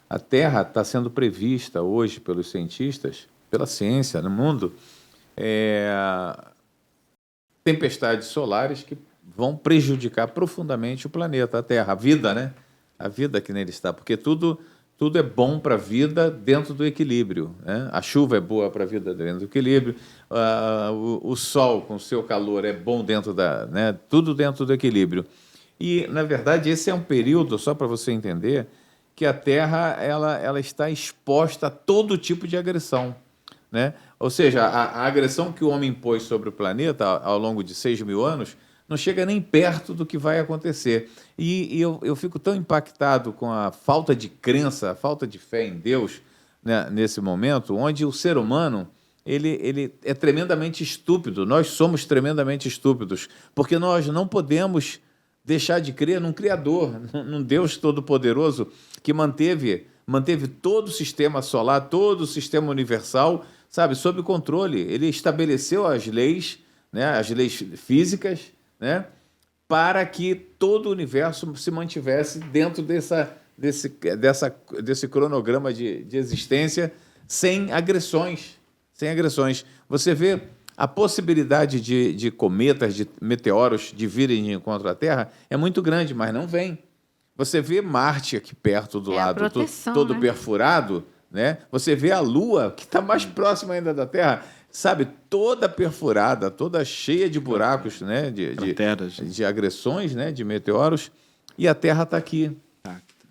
A Terra está sendo prevista hoje pelos cientistas, pela ciência no mundo, tempestades solares que vão prejudicar profundamente o planeta, a Terra, a vida, né? A vida que nele está, porque tudo é bom para a vida dentro do equilíbrio, né? A chuva é boa para a vida dentro do equilíbrio, o sol com o seu calor é bom dentro né? Tudo dentro do equilíbrio. E, na verdade, esse é um período, só para você entender, que a Terra ela está exposta a todo tipo de agressão, né? Ou seja, a agressão que o homem impôs sobre o planeta ao longo de 6.000 anos não chega nem perto do que vai acontecer. E eu fico tão impactado com a falta de crença, a falta de fé em Deus, né, nesse momento, onde o ser humano ele é tremendamente estúpido. Nós somos tremendamente estúpidos, porque nós não podemos deixar de crer num Criador, num Deus Todo-Poderoso que manteve todo o sistema solar, todo o sistema universal, sabe, sob controle. Ele estabeleceu as leis, né, as leis físicas, né, para que todo o universo se mantivesse dentro desse cronograma de existência sem agressões. Sem agressões. Você vê a possibilidade de cometas, de meteoros de virem de encontro à Terra é muito grande, mas não vem. Você vê Marte aqui perto do lado, todo, né, perfurado, né? Você vê a Lua, que está mais próxima ainda da Terra, sabe, toda perfurada, toda cheia de buracos, né? De agressões, né? De meteoros, e a Terra está aqui.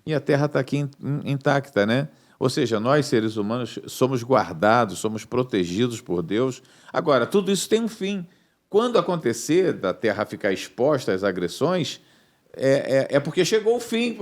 E a Terra está aqui intacta, né? Ou seja, nós, seres humanos, somos guardados, somos protegidos por Deus. Agora, tudo isso tem um fim. Quando acontecer da Terra ficar exposta às agressões, é porque chegou o fim,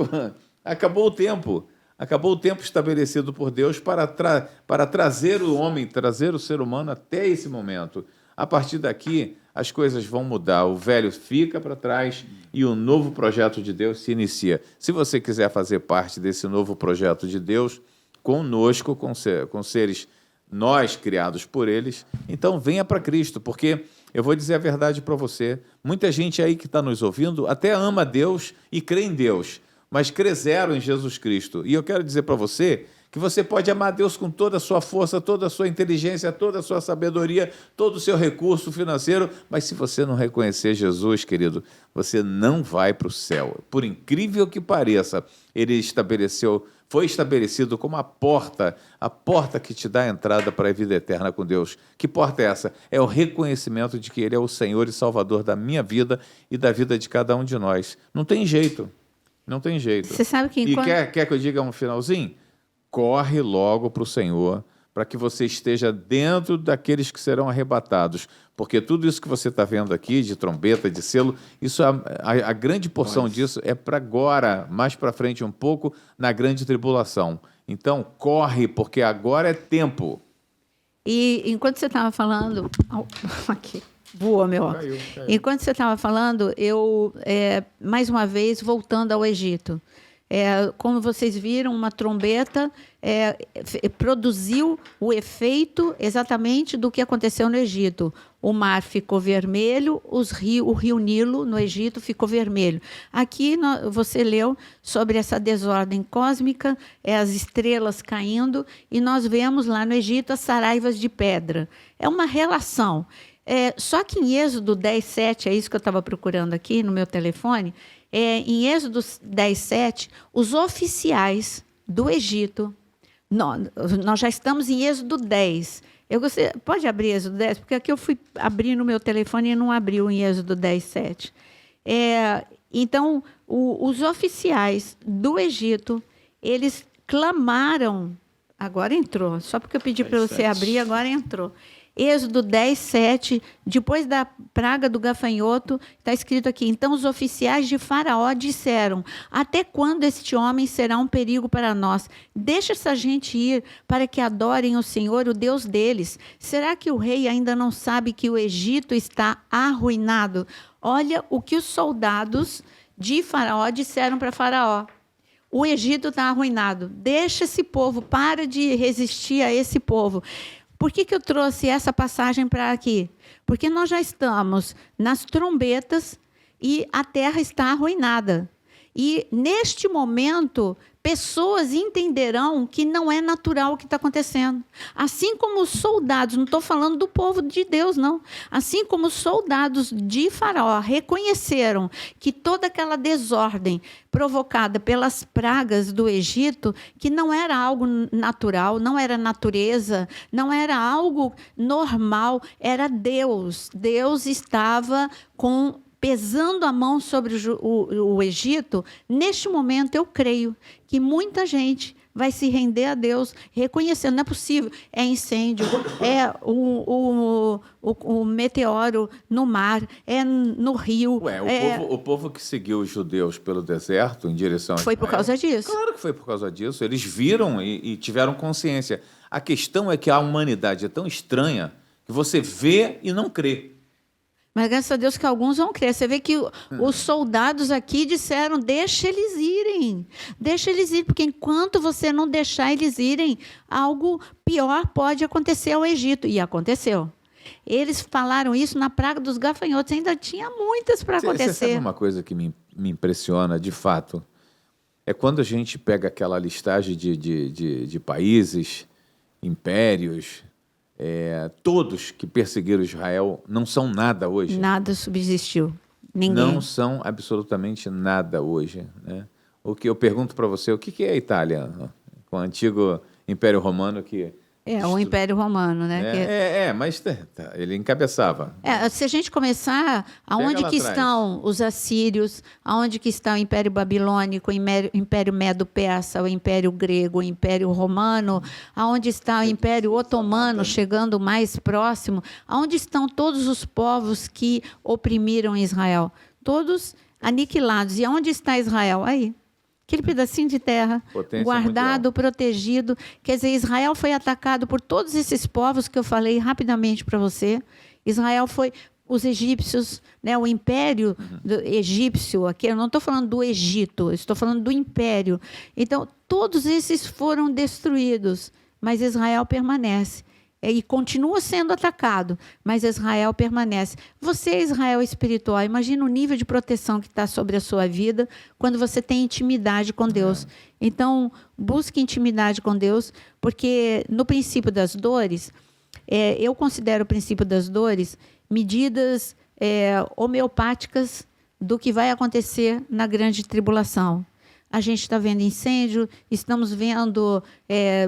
acabou o tempo. Acabou o tempo estabelecido por Deus para trazer o homem, trazer o ser humano até esse momento. A partir daqui, as coisas vão mudar. O velho fica para trás e o novo projeto de Deus se inicia. Se você quiser fazer parte desse novo projeto de Deus, conosco, com seres nós criados por eles, então venha para Cristo, porque eu vou dizer a verdade para você, muita gente aí que está nos ouvindo até ama Deus e crê em Deus, mas crê zero em Jesus Cristo. E eu quero dizer para você que você pode amar Deus com toda a sua força, toda a sua inteligência, toda a sua sabedoria, todo o seu recurso financeiro, mas se você não reconhecer Jesus, querido, você não vai para o céu. Por incrível que pareça, ele foi estabelecido como a porta que te dá a entrada para a vida eterna com Deus. Que porta é essa? É o reconhecimento de que Ele é o Senhor e Salvador da minha vida e da vida de cada um de nós. Não tem jeito. Não tem jeito. Você sabe que quer que eu diga um finalzinho? Corre logo para o Senhor, para que você esteja dentro daqueles que serão arrebatados. Porque tudo isso que você está vendo aqui, de trombeta, de selo, isso a grande porção disso é para agora, mais para frente um pouco, na grande tribulação. Então, corre, porque agora é tempo. E enquanto você estava falando... Aqui, voa, meu óculos. Caiu. Enquanto você estava falando, eu, mais uma vez, voltando ao Egito. Como vocês viram, uma trombeta produziu o efeito exatamente do que aconteceu no Egito. O mar ficou vermelho, o rio Nilo, no Egito, ficou vermelho. Aqui você leu sobre essa desordem cósmica, as estrelas caindo, e nós vemos lá no Egito as saraivas de pedra. É uma relação. Só que em Êxodo 10:7, é isso que eu estava procurando aqui no meu telefone, em Êxodo 10:7, os oficiais do Egito, nós já estamos em Êxodo 10. Pode abrir Êxodo 10? Porque aqui eu fui abrir no meu telefone e não abriu em Êxodo 10:7. Então, os oficiais do Egito, eles clamaram. Agora entrou. Só porque eu pedi para você abrir, agora entrou. Êxodo 10, 7, depois da praga do gafanhoto, está escrito aqui: então os oficiais de Faraó disseram: até quando este homem será um perigo para nós? Deixa essa gente ir para que adorem o Senhor, o Deus deles. Será que o rei ainda não sabe que o Egito está arruinado? Olha o que os soldados de Faraó disseram para Faraó: o Egito está arruinado, deixa esse povo, para de resistir a esse povo. Por que eu trouxe essa passagem para aqui? Porque nós já estamos nas trombetas e a terra está arruinada. E, neste momento, pessoas entenderão que não é natural o que está acontecendo. Assim como os soldados, não estou falando do povo de Deus, não. Assim como os soldados de Faraó reconheceram que toda aquela desordem provocada pelas pragas do Egito, que não era algo natural, não era natureza, não era algo normal, era Deus. Deus estava pesando a mão sobre o Egito. Neste momento, eu creio que muita gente vai se render a Deus, reconhecendo, não é possível, é incêndio, é o meteoro no mar, é no rio. O povo que seguiu os judeus pelo deserto em direção a Foi por causa disso. Claro que foi por causa disso. Eles viram e tiveram consciência. A questão é que a humanidade é tão estranha que você vê e não crê. Mas graças a Deus que alguns vão crer. Você vê que os soldados aqui disseram: deixa eles irem, porque enquanto você não deixar eles irem, algo pior pode acontecer ao Egito. E aconteceu. Eles falaram isso na praga dos gafanhotos, ainda tinha muitas para acontecer. Você sabe uma coisa que me impressiona, de fato? É quando a gente pega aquela listagem de países, impérios... todos que perseguiram Israel não são nada hoje. Nada subsistiu. Ninguém. Não são absolutamente nada hoje. Né? O que eu pergunto para você, o que é a Itália? Com o antigo Império Romano que... o Império Romano, né? Mas ele encabeçava. Se a gente começar, aonde que estão os assírios, aonde que está o Império Babilônico, o Império Medo-Persa, o Império Grego, o Império Romano, aonde está o Império Otomano, chegando mais próximo, aonde estão todos os povos que oprimiram Israel? Todos aniquilados. E aonde está Israel? Aí. Aquele pedacinho de terra, Potência guardado, mundial. Protegido. Quer dizer, Israel foi atacado por todos esses povos que eu falei rapidamente para você. Israel foi os egípcios, né, o império egípcio, aqui, eu não estou falando do Egito, eu estou falando do império. Então, todos esses foram destruídos, mas Israel permanece. E continua sendo atacado, mas Israel permanece. Você é Israel espiritual. Imagina o nível de proteção que está sobre a sua vida quando você tem intimidade com Deus. Então, busque intimidade com Deus, porque no princípio das dores, eu considero o princípio das dores medidas homeopáticas do que vai acontecer na grande tribulação. A gente está vendo incêndio, estamos vendo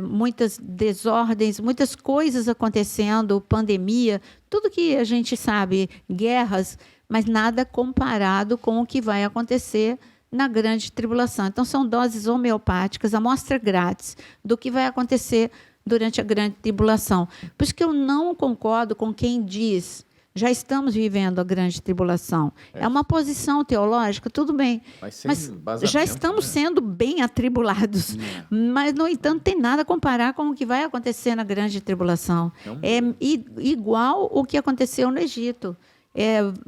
muitas desordens, muitas coisas acontecendo, pandemia, tudo que a gente sabe, guerras, mas nada comparado com o que vai acontecer na grande tribulação. Então, são doses homeopáticas, amostra grátis do que vai acontecer durante a grande tribulação. Por isso que eu não concordo com quem diz: já estamos vivendo a grande tribulação. É uma posição teológica, tudo bem. Mas já estamos sendo bem atribulados. Mas, no entanto, tem nada a comparar com o que vai acontecer na grande tribulação. É igual o que aconteceu no Egito.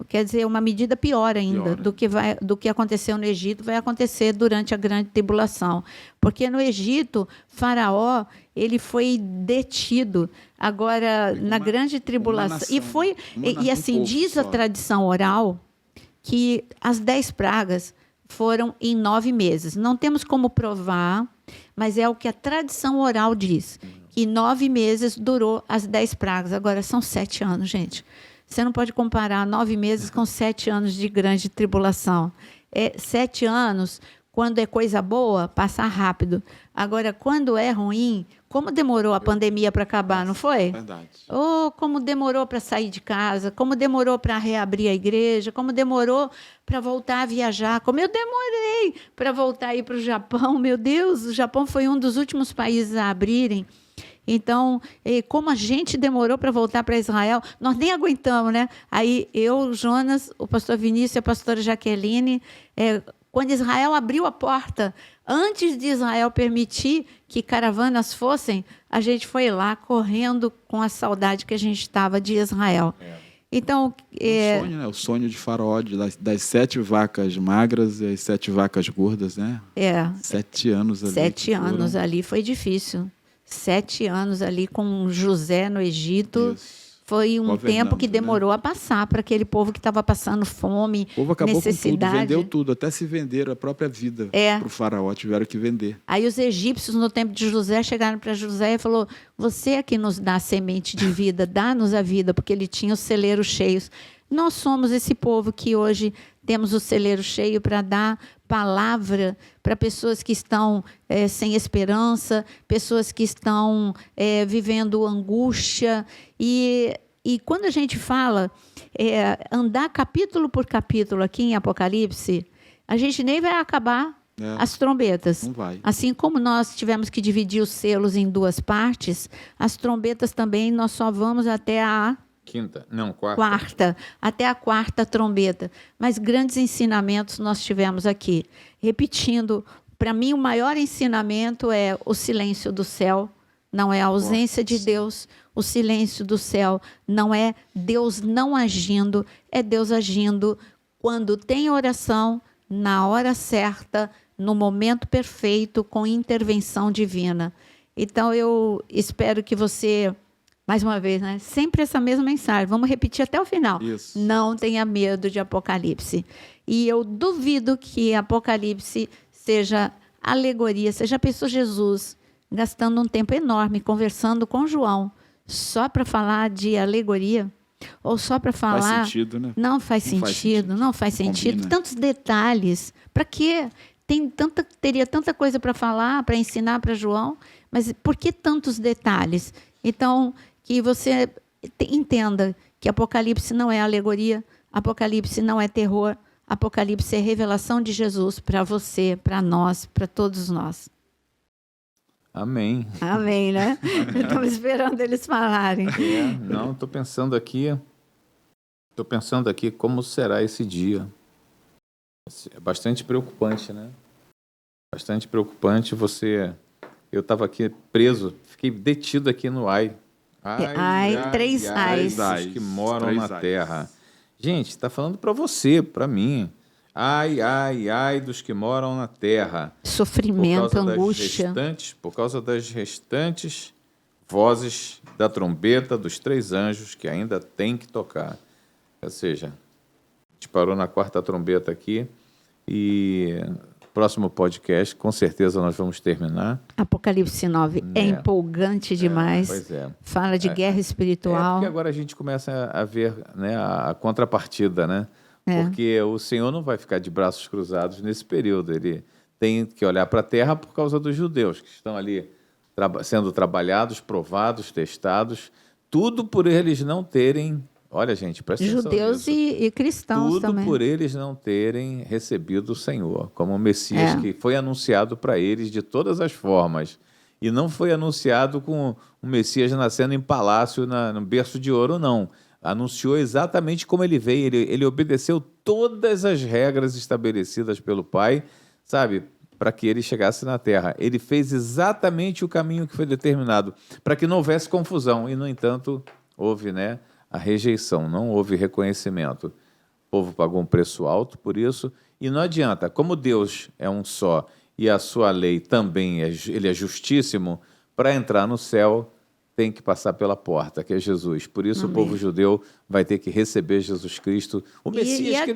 Quer dizer, uma medida pior ainda do que aconteceu no Egito, vai acontecer durante a grande tribulação. Porque no Egito, Faraó, ele foi detido. Agora, na grande tribulação... E assim, diz a tradição oral que as 10 pragas foram em 9 meses. Não temos como provar, mas é o que a tradição oral diz. Que 9 meses durou as 10 pragas. Agora, são 7 anos, gente. Você não pode comparar 9 meses com 7 anos de grande tribulação. 7 anos quando é coisa boa, passa rápido. Agora, quando é ruim, como demorou a pandemia para acabar, não foi? Verdade. Oh, como demorou para sair de casa, como demorou para reabrir a igreja, como demorou para voltar a viajar, como eu demorei para voltar a ir para o Japão. Meu Deus, o Japão foi um dos últimos países a abrirem. Então, como a gente demorou para voltar para Israel, nós nem aguentamos, né? Aí eu, o Jonas, o pastor Vinícius e a pastora Jaqueline, quando Israel abriu a porta, antes de Israel permitir que caravanas fossem, a gente foi lá correndo com a saudade que a gente estava de Israel. Então, O sonho, né? O sonho de Faraó, das 7 vacas magras e as 7 vacas gordas, né? 7 anos ali. 7 anos ali foi difícil. 7 anos ali com José no Egito. Isso. Foi um tempo que demorou a passar para aquele povo que estava passando fome, O povo acabou necessidade. com tudo, vendeu tudo, até se venderam a própria vida para o faraó, tiveram que vender. Aí os egípcios, no tempo de José, chegaram para José e falou: você é que nos dá a semente de vida, dá-nos a vida, porque ele tinha os celeiros cheios. Nós somos esse povo que hoje temos o celeiro cheio para dar palavra para pessoas que estão sem esperança, pessoas que estão vivendo angústia. E quando a gente fala andar capítulo por capítulo aqui em Apocalipse, a gente nem vai acabar as trombetas. Não vai. Assim como nós tivemos que dividir os selos em 2 partes, as trombetas também nós só vamos até a quarta, até a 4ª trombeta. Mas grandes ensinamentos nós tivemos aqui. Repetindo, para mim o maior ensinamento é o silêncio do céu, não é a ausência de Deus. O silêncio do céu não é Deus não agindo, é Deus agindo quando tem oração, na hora certa, no momento perfeito, com intervenção divina. Então, eu espero que você, mais uma vez, né, sempre essa mesma mensagem, vamos repetir até o final. Isso. Não tenha medo de Apocalipse. E eu duvido que Apocalipse seja alegoria. Você já pensou Jesus gastando um tempo enorme conversando com João só para falar de alegoria? Ou só para falar... Faz sentido, né? Não faz sentido, não faz sentido. Combina. Tantos detalhes. Para quê? Teria tanta coisa para falar, para ensinar para João, mas por que tantos detalhes? Então, que você entenda que Apocalipse não é alegoria, Apocalipse não é terror, Apocalipse é revelação de Jesus para você, para nós, para todos nós. Amém. Amém, né? Estamos esperando eles falarem. Não, estou pensando aqui como será esse dia. É bastante preocupante, né? Bastante preocupante. Eu estava aqui preso, fiquei detido aqui no AI. Três ais. Os que moram na terra. Gente, está falando para você, para mim. Ai dos que moram na terra. Sofrimento, angústia. Por causa das restantes vozes da trombeta dos 3 anjos que ainda tem que tocar. Ou seja, a gente parou na 4ª trombeta aqui e próximo podcast, com certeza nós vamos terminar. Apocalipse 9 é empolgante demais. Pois é. Fala de guerra espiritual. Porque agora a gente começa a ver, né, a contrapartida, né? Porque o Senhor não vai ficar de braços cruzados nesse período. Ele tem que olhar para a terra por causa dos judeus que estão ali sendo trabalhados, provados, testados. Tudo por eles não terem... Olha, gente, presta atenção Judeus nisso. e cristãos também. Tudo por eles não terem recebido o Senhor como o Messias que foi anunciado para eles de todas as formas. E não foi anunciado com o Messias nascendo em palácio, no berço de ouro, não. Anunciou exatamente como ele veio. Ele obedeceu todas as regras estabelecidas pelo Pai, sabe, para que ele chegasse na terra. Ele fez exatamente o caminho que foi determinado, para que não houvesse confusão. E, no entanto, houve, né, a rejeição, não houve reconhecimento. O povo pagou um preço alto por isso. E não adianta, como Deus é um só e a sua lei também, ele é justíssimo, para entrar no céu tem que passar pela porta, que é Jesus. Por isso o povo judeu vai ter que receber Jesus Cristo, o Messias,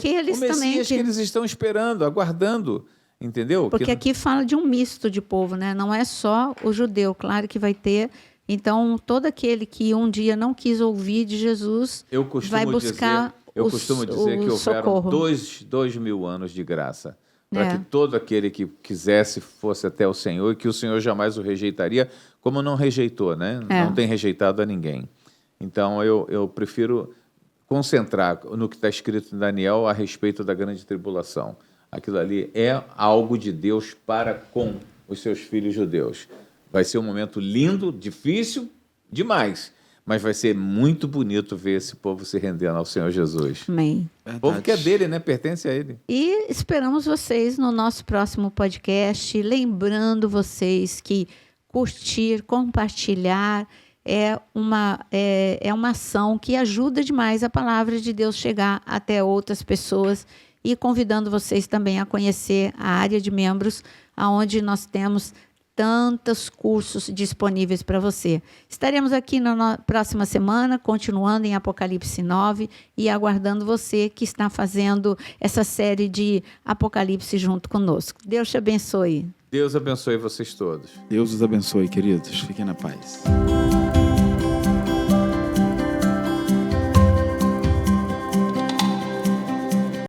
que eles estão esperando, aguardando, entendeu? Porque aqui fala de um misto de povo, né? Não é só o judeu, claro que vai ter. Então, todo aquele que um dia não quis ouvir de Jesus vai buscar eu costumo dizer que houveram 2.000 anos de graça. para que todo aquele que quisesse fosse até o Senhor e que o Senhor jamais o rejeitaria, como não rejeitou, né? Não tem rejeitado a ninguém. Então, eu prefiro concentrar no que está escrito em Daniel a respeito da grande tribulação. Aquilo ali é algo de Deus para com os seus filhos judeus. Vai ser um momento lindo, difícil, demais, mas vai ser muito bonito ver esse povo se rendendo ao Senhor Jesus. Amém. O povo que é dele, né? Pertence a ele. E esperamos vocês no nosso próximo podcast. Lembrando vocês que curtir, compartilhar é uma ação que ajuda demais a palavra de Deus chegar até outras pessoas, e convidando vocês também a conhecer a área de membros, onde nós temos tantos cursos disponíveis para você. Estaremos aqui na próxima semana, continuando em Apocalipse 9 e aguardando você que está fazendo essa série de Apocalipse junto conosco. Deus te abençoe. Deus abençoe vocês todos. Deus os abençoe, queridos. Fiquem na paz.